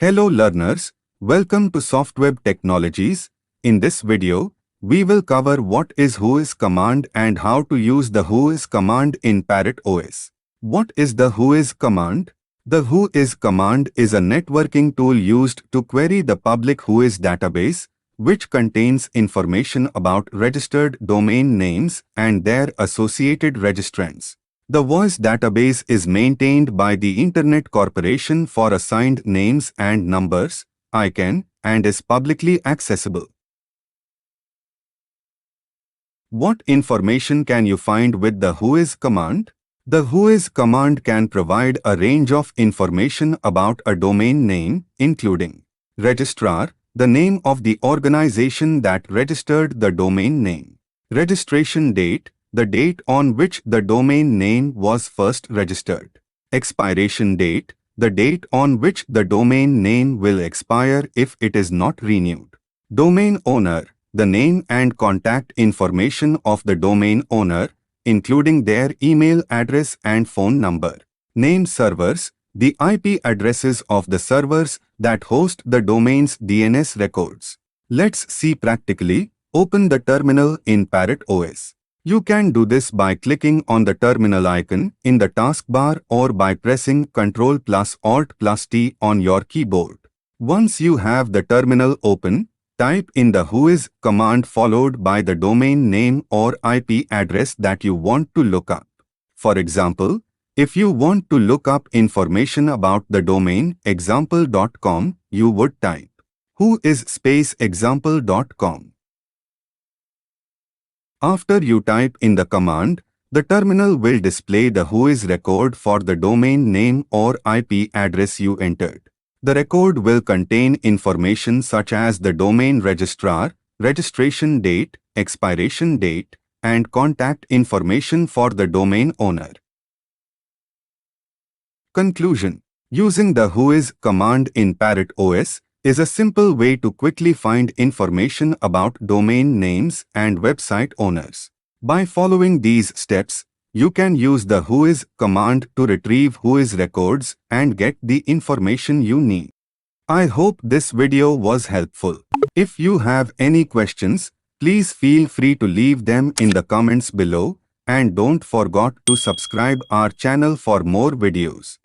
Hello learners, welcome to Softweb Technologies. In this video, we will cover what is Whois command and how to use the Whois command in Parrot OS. What is the Whois command? The Whois command is a networking tool used to query the public Whois database, which contains information about registered domain names and their associated registrants. The Whois database is maintained by the Internet Corporation for Assigned Names and Numbers, ICANN, and is publicly accessible. What information can you find with the Whois command? The Whois command can provide a range of information about a domain name, including registrar, the name of the organization that registered the domain name, registration date, the date on which the domain name was first registered, expiration date, the date on which the domain name will expire if it is not renewed, domain owner, the name and contact information of the domain owner, including their email address and phone number, name servers, the IP addresses of the servers that host the domain's DNS records. Let's see practically. Open the terminal in Parrot OS. You can do this by clicking on the terminal icon in the taskbar or by pressing Ctrl+Alt+T on your keyboard. Once you have the terminal open, type in the Whois command followed by the domain name or IP address that you want to look up. For example, if you want to look up information about the domain example.com, you would type whois_example.com. After you type in the command, the terminal will display the Whois record for the domain name or IP address you entered. The record will contain information such as the domain registrar, registration date, expiration date, and contact information for the domain owner. Conclusion: using the Whois command in Parrot OS is a simple way to quickly find information about domain names and website owners. By following these steps, you can use the Whois command to retrieve Whois records and get the information you need. I hope this video was helpful. If you have any questions, please feel free to leave them in the comments below, and don't forget to subscribe our channel for more videos.